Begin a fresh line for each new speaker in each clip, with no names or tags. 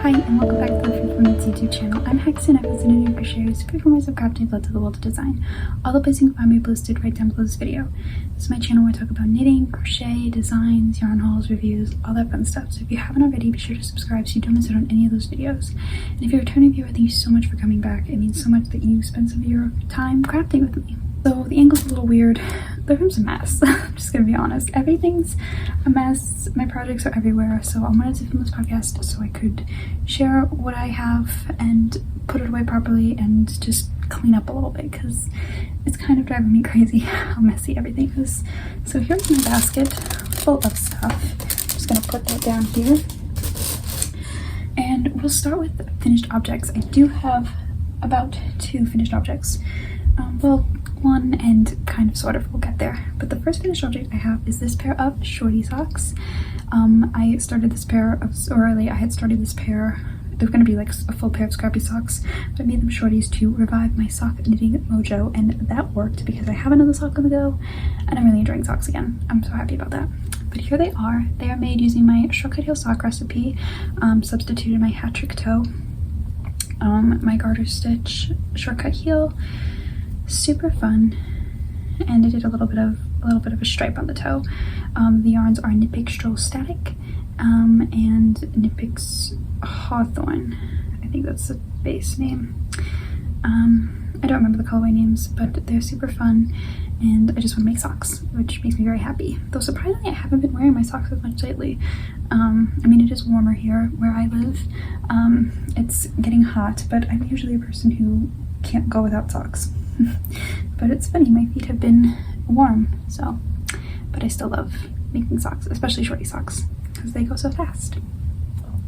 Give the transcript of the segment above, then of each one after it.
Hi and welcome back to the FreeFormKnits YouTube channel. I'm Haxann Evers, and Knit and Crochet, freeformers of crafting led to the world of design. All the places you can find me posted right down below this video. This is my channel where I talk about knitting, crochet, designs, yarn hauls, reviews, all that fun stuff. So if you haven't already, be sure to subscribe so you don't miss out on any of those videos. And if you're a returning viewer, thank you so much for coming back. It means so much that you spend some of your time crafting with me. So the angle's a little weird. The room's a mess. I'm just gonna be honest. Everything's a mess. My projects are everywhere. So I wanted to film this podcast so I could share what I have and put it away properly and just clean up a little bit because it's kind of driving me crazy how messy everything is. So here's my basket full of stuff. I'm just gonna put that down here. And we'll start with finished objects. I do have about 2 finished objects. Well, one and kind of sort of, we'll get there. But the first finished object I have is this pair of shorty socks. I started this pair I had started this pair. They're going to be like a full pair of scrappy socks, but I made them shorties to revive my sock knitting mojo, and that worked because I have another sock on the go and I'm really enjoying socks again. I'm so happy about that. But here they are. They are made using my shortcut heel sock recipe, substituted my hat trick toe, my garter stitch shortcut heel. Super fun, and I did a little bit of a stripe on the toe. The yarns are Knit Picks Stroll Static and Knit Picks Hawthorn. I think that's the base name. I don't remember the colorway names, but they're super fun, and I just want to make socks, which makes me very happy. Though surprisingly, I haven't been wearing my socks as much lately. I mean, it is warmer here where I live. It's getting hot, but I'm usually a person who can't go without socks. But it's funny, my feet have been warm, so, but I still love making socks, especially shorty socks, because they go so fast.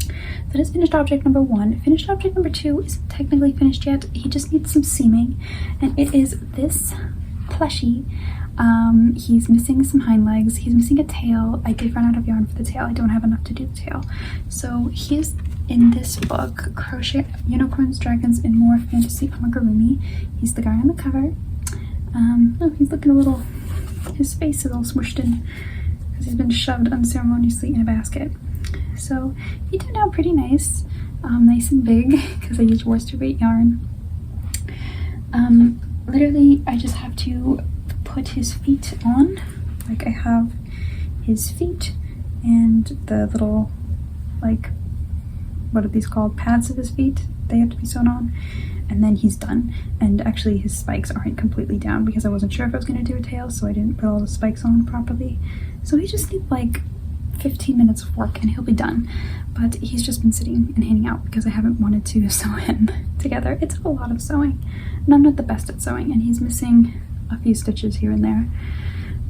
That is finished object number 1. Finished object number 2 isn't technically finished yet. He just needs some seaming, and it is this plushie. He's missing some hind legs, he's missing a tail. I did run out of yarn for the tail. I don't have enough to do the tail. So he's in this book, Crochet Unicorns, Dragons, and More Fantasy Amigurumi. He's the guy on the cover. Oh, he's looking a little, his face is all smushed in because he's been shoved unceremoniously in a basket. So he turned out pretty nice, nice and big because I used worsted weight yarn. Literally, I just have to put his feet on. Like, I have his feet and the little, like, what are these called? Pads of his feet. They have to be sewn on, and then he's done. And actually his spikes aren't completely down because I wasn't sure if I was going to do a tail, so I didn't put all the spikes on properly. So he just needs like 15 minutes of work and he'll be done. But he's just been sitting and hanging out because I haven't wanted to sew him together. It's a lot of sewing, and I'm not the best at sewing, and he's missing a few stitches here and there.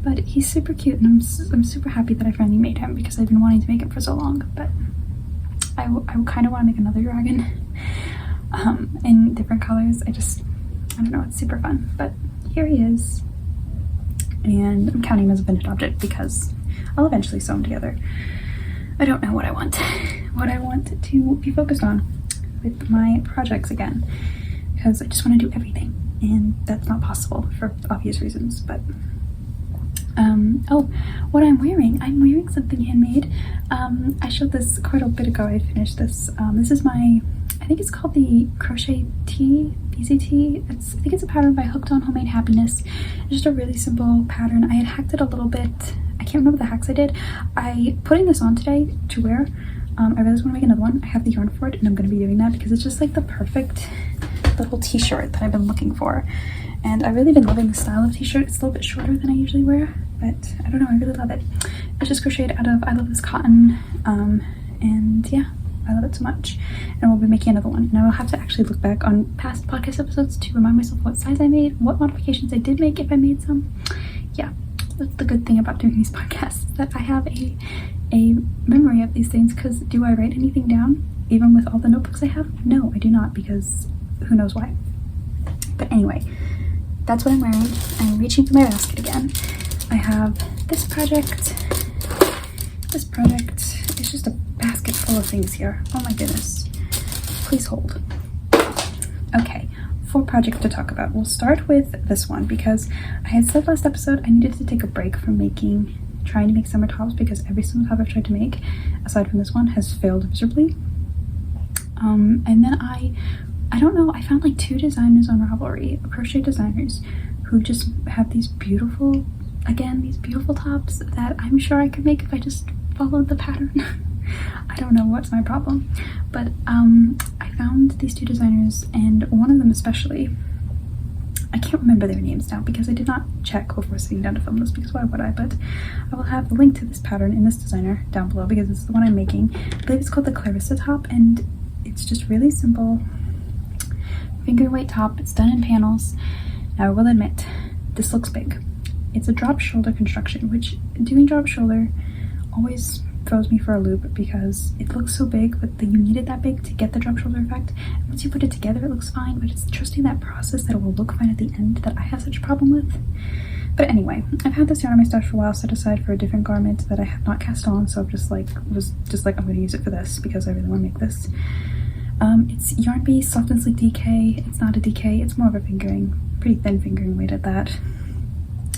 But he's super cute, and I'm super happy that I finally made him because I've been wanting to make him for so long. But I kind of want to make another dragon in different colors. I don't know, it's super fun. But here he is, and I'm counting him as a finished object because I'll eventually sew them together. I don't know what I want to be focused on with my projects again, because I just want to do everything, and that's not possible for obvious reasons. But oh, what I'm wearing something handmade. I showed this quite a bit ago. I finished this. This is my, I think it's called the Crochet Tee, BZT. I think it's a pattern by Hooked on Homemade Happiness. It's just a really simple pattern. I had hacked it a little bit. I can't remember the hacks I did. Putting this on today to wear. I really just want to make another one. I have the yarn for it, and I'm going to be doing that because it's just like the perfect little t-shirt that I've been looking for. And I've really been loving the style of t-shirt. It's a little bit shorter than I usually wear, but I don't know, I really love it. It's just crocheted out of I Love This Cotton, and yeah, I love it so much. And we'll be making another one. And I will have to actually look back on past podcast episodes to remind myself what size I made, what modifications I did make if I made some. Yeah, that's the good thing about doing these podcasts, that I have a memory of these things, because do I write anything down, even with all the notebooks I have? No, I do not, because who knows why. But anyway, that's what I'm wearing. I'm reaching for my basket again. I have this project. This project is just a basket full of things here. Oh my goodness. Please hold. Okay, 4 projects to talk about. We'll start with this one because I had said last episode I needed to take a break from making trying to make summer tops because every single top I've tried to make, aside from this one, has failed miserably. And then I don't know, I found like 2 designers on Ravelry, crochet designers, who just have these beautiful, again, these beautiful tops that I'm sure I could make if I just followed the pattern. I don't know what's my problem, but I found these 2 designers, and one of them especially, I can't remember their names now because I did not check before sitting down to film this, because why would I? But I will have the link to this pattern in this designer down below because it's the one I'm making. I believe it's called the Clarissa top, and it's just really simple finger weight top. It's done in panels. Now I will admit, this looks big. It's a drop shoulder construction, which doing drop shoulder always throws me for a loop because it looks so big, but you need it that big to get the drop shoulder effect. And once you put it together, it looks fine, but it's trusting that process that it will look fine at the end that I have such a problem with. But anyway, I've had this yarn in my stash for a while, set aside for a different garment that I have not cast on, so I've was just like, I'm going to use it for this because I really want to make this. It's yarn base soft and sleek DK. It's not a DK, it's more of a fingering, pretty thin fingering weight at that.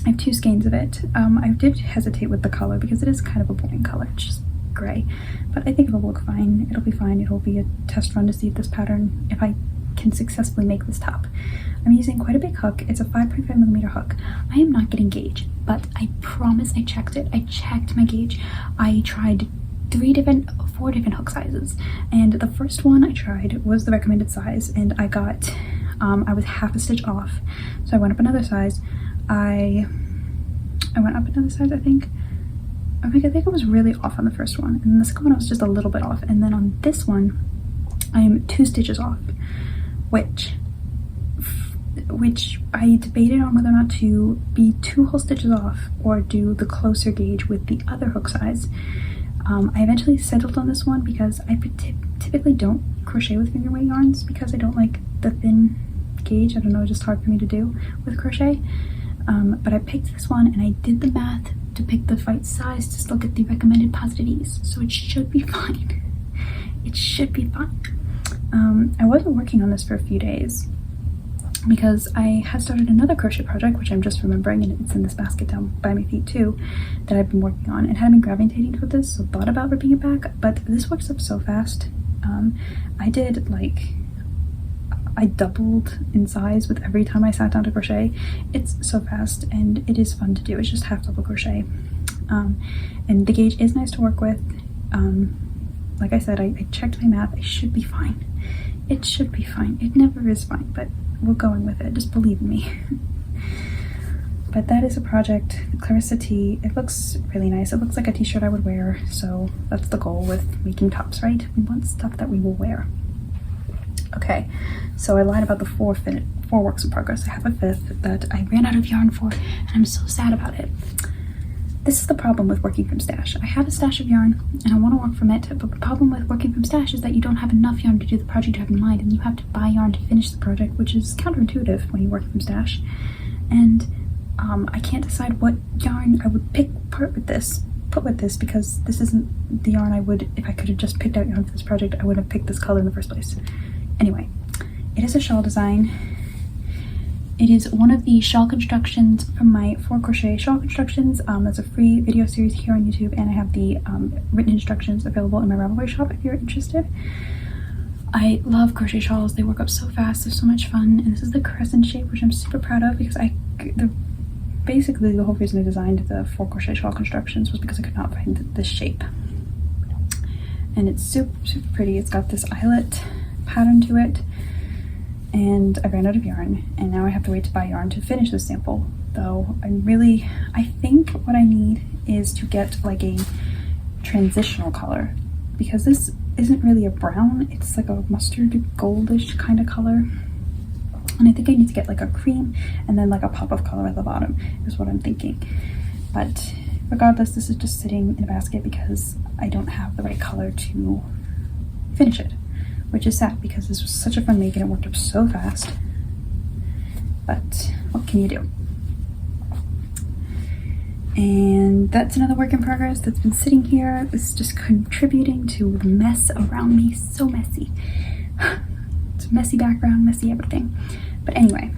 I have 2 skeins of it. I did hesitate with the color because it is kind of a boring color. It's just gray, but I think it'll look fine. It'll be fine. It'll be a test run to see if this pattern, if I can successfully make this top. I'm using quite a big hook. It's a 5.5mm hook. I am not getting gauge, but I promise I checked it. I checked my gauge. I tried 4 different hook sizes, and the first one I tried was the recommended size, and I got, I was half a stitch off, so I went up another size. I went up another size, I think. I think I was really off on the first one, and the second one I was just a little bit off, and then on this one I am 2 stitches off, which I debated on whether or not to be 2 whole stitches off or do the closer gauge with the other hook size. I eventually settled on this one because I typically don't crochet with finger weight yarns because I don't like the thin gauge. I don't know, it's just hard for me to do with crochet. But I picked this one, and I did the math to pick the right size to still get the recommended positive ease, so it should be fine. It should be fine. I wasn't working on this for a few days because I had started another crochet project, which I'm just remembering, and it's in this basket down by my feet too, that I've been working on and had been gravitating toward this, so thought about ripping it back, but this works up so fast. I doubled in size with every time I sat down to crochet. It's so fast and it is fun to do. It's just half double crochet. And the gauge is nice to work with. Like I said, I checked my math. I should be fine. It should be fine. It never is fine, but we're going with it. Just believe in me. But that is a project, Clarissa Tee. It looks really nice. It looks like a t-shirt I would wear. So that's the goal with making tops, right? We want stuff that we will wear. Okay, so I lied about the 4 works in progress. I have a 5th that I ran out of yarn for, and I'm so sad about it. This is the problem with working from stash. I have a stash of yarn, and I want to work from it, but the problem with working from stash is that you don't have enough yarn to do the project you have in mind, and you have to buy yarn to finish the project, which is counterintuitive when you work from stash. And I can't decide what yarn I would put with this because this isn't the yarn I would, if I could have just picked out yarn for this project, I would have picked this color in the first place. Anyway, it is a shawl design. It is one of the shawl constructions from my 4 crochet shawl constructions. That's a free video series here on YouTube, and I have the written instructions available in my Ravelry shop if you're interested. I love crochet shawls. They work up so fast. They're so much fun. And this is the crescent shape, which I'm super proud of because basically the whole reason I designed the 4 crochet shawl constructions was because I could not find this shape. And it's super, super pretty. It's got this eyelet pattern to it, and I ran out of yarn, and now I have to wait to buy yarn to finish this sample. Though I think what I need is to get like a transitional color, because this isn't really a brown, it's like a mustard goldish kind of color, and I think I need to get like a cream and then like a pop of color at the bottom is what I'm thinking. But regardless, this is just sitting in a basket because I don't have the right color to finish it, which is sad because this was such a fun make and it worked up so fast. But what can you do? And that's another work in progress that's been sitting here. This is just contributing to the mess around me. So messy. It's a messy background, messy everything. But anyway,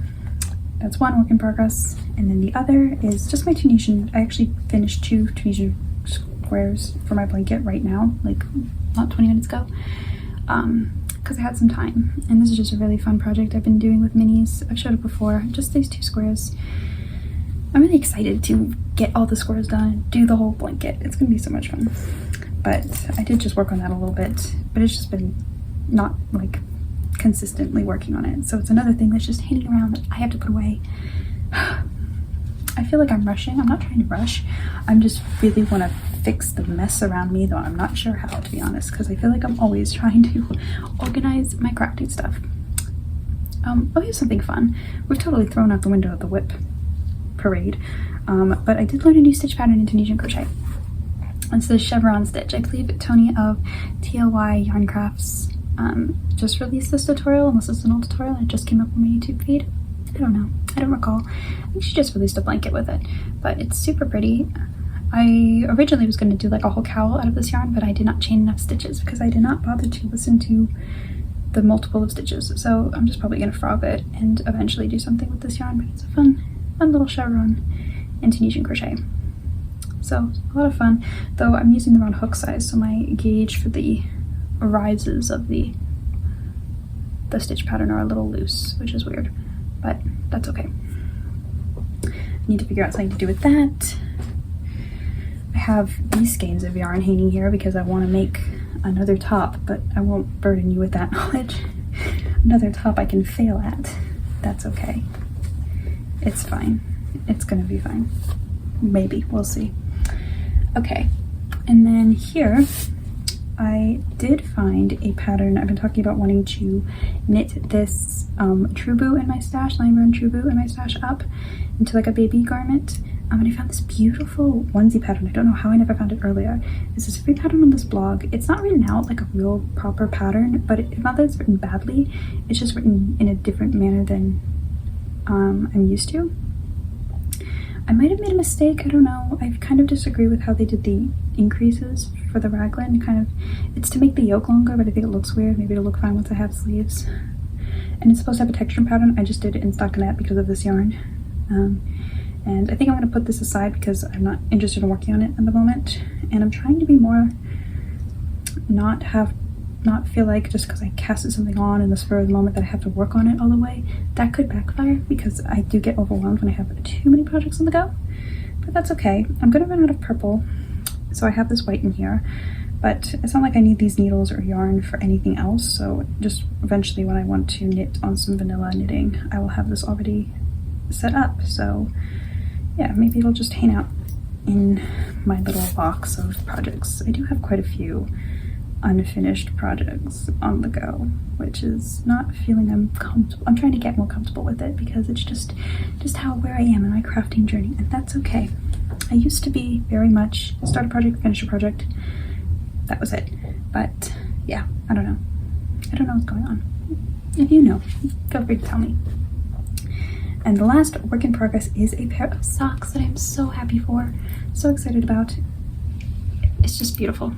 that's one work in progress. And then the other is just my Tunisian. I actually finished 2 Tunisian squares for my blanket right now, like not 20 minutes ago, because I had some time. And this is just a really fun project I've been doing with minis. I've showed it before, just these 2 squares. I'm really excited to get all the squares done and do the whole blanket. It's gonna be so much fun. But I did just work on that a little bit, but it's just been not like consistently working on it. So it's another thing that's just hanging around that I have to put away. I feel like I'm rushing. I'm not trying to rush. I'm just really want to fix the mess around me, though I'm not sure how, to be honest, because I feel like I'm always trying to organize my crafting stuff. Oh, here's something fun. We've totally thrown out the window of the whip parade, but I did learn a new stitch pattern in Tunisian crochet. It's the chevron stitch. I believe Tony of TLY Yarn Crafts just released this tutorial, unless it's an old tutorial and it just came up on my YouTube feed. I don't know. I don't recall. I think she just released a blanket with it, but it's super pretty. I originally was going to do like a whole cowl out of this yarn, but I did not chain enough stitches because I did not bother to listen to the multiple of stitches. So I'm just probably going to frog it and eventually do something with this yarn, but it's a fun little chevron in Tunisian crochet. So a lot of fun, though I'm using the wrong hook size, so my gauge for the rises of the stitch pattern are a little loose, which is weird, but that's okay. I need to figure out something to do with that. I have these skeins of yarn hanging here because I want to make another top, but I won't burden you with that knowledge. Another top I can fail at. That's okay. It's fine. It's gonna be fine. Maybe, we'll see. Okay, and then here I did find a pattern. I've been talking about wanting to knit this Trubu in my stash, line run Trubu in my stash up into like a baby garment. And I found this beautiful onesie pattern. I don't know how I never found it earlier. This is a free pattern on this blog. It's not written out like a real proper pattern, but it's not that it's written badly. It's just written in a different manner than I'm used to. I might have made a mistake, I don't know. I kind of disagree with how they did the increases for the raglan. It's to make the yoke longer, but I think it looks weird. Maybe it'll look fine once I have sleeves. And it's supposed to have a texture pattern. I just did it in stockinette because of this yarn. And I think I'm gonna put this aside because I'm not interested in working on it at the moment. And I'm trying to be more, not feel like just because I casted something on in the spur of the moment that I have to work on it all the way. That could backfire because I do get overwhelmed when I have too many projects on the go, but that's okay. I'm gonna run out of purple, so I have this white in here, but it's not like I need these needles or yarn for anything else, so just eventually when I want to knit on some vanilla knitting, I will have this already set up. So yeah, maybe it'll just hang out in my little box of projects. I do have quite a few unfinished projects on the go, which is not feeling I'm comfortable. I'm trying to get more comfortable with it because it's just where I am in my crafting journey, and that's okay. I used to be very much start a project, finish a project. That was it. But yeah, I don't know. I don't know what's going on. If you know, feel free to tell me. And the last work in progress is a pair of socks that I'm so happy for, so excited about. It's just beautiful.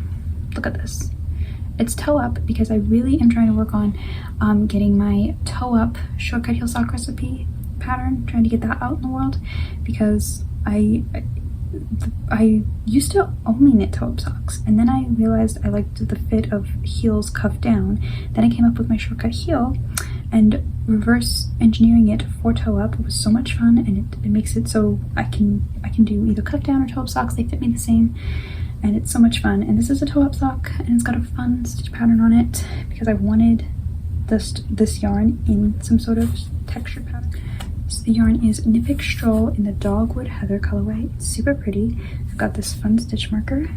Look at this. It's toe up because I really am trying to work on getting my toe up shortcut heel sock recipe pattern, trying to get that out in the world because I used to only knit toe up socks, and then I realized I liked the fit of heels cuffed down. Then I came up with my shortcut heel, and reverse engineering it for toe up was so much fun, and it makes it so I can do either cuff down or toe up socks. They fit me the same, and it's so much fun. And this is a toe up sock, and it's got a fun stitch pattern on it because I wanted this yarn in some sort of texture pattern. So the yarn is Nippic Stroll in the Dogwood Heather colorway. It's super pretty. I've got this fun stitch marker,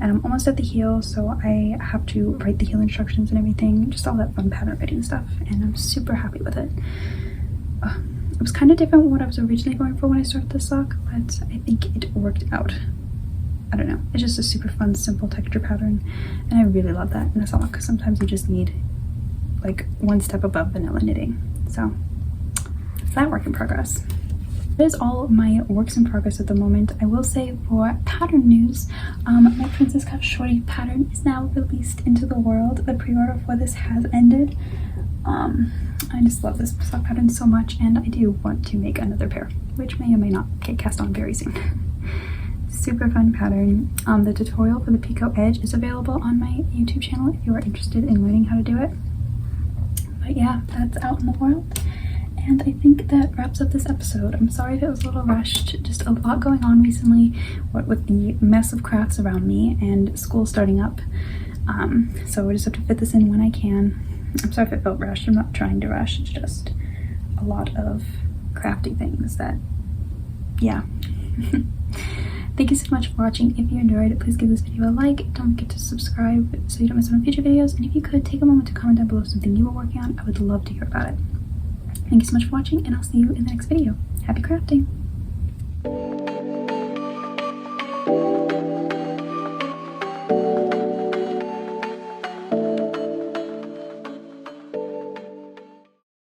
and I'm almost at the heel, so I have to write the heel instructions and everything, just all that fun pattern writing stuff, and I'm super happy with it. It was kind of different from what I was originally going for when I started this sock, but I think it worked out. I don't know, it's just a super fun, simple texture pattern, and I really love that in a sock because sometimes you just need like one step above vanilla knitting. So it's that work in progress. That is all of my works in progress at the moment. I will say for pattern news, my Princess Cuff Shorty pattern is now released into the world. The pre-order for this has ended. I just love this sock pattern so much, and I do want to make another pair, which may or may not get cast on very soon. Super fun pattern. The tutorial for the picot edge is available on my YouTube channel if you are interested in learning how to do it. But yeah, that's out in the world. And I think that wraps up this episode. I'm sorry if it was a little rushed, just a lot going on recently, what with the mess of crafts around me and school starting up. So I just have to fit this in when I can. I'm sorry if it felt rushed. I'm not trying to rush. It's just a lot of crafty things that, yeah. Thank you so much for watching. If you enjoyed it, please give this video a like. Don't forget to subscribe so you don't miss out on future videos. And if you could, take a moment to comment down below something you were working on. I would love to hear about it. Thank you so much for watching, and I'll see you in the next video. Happy crafting!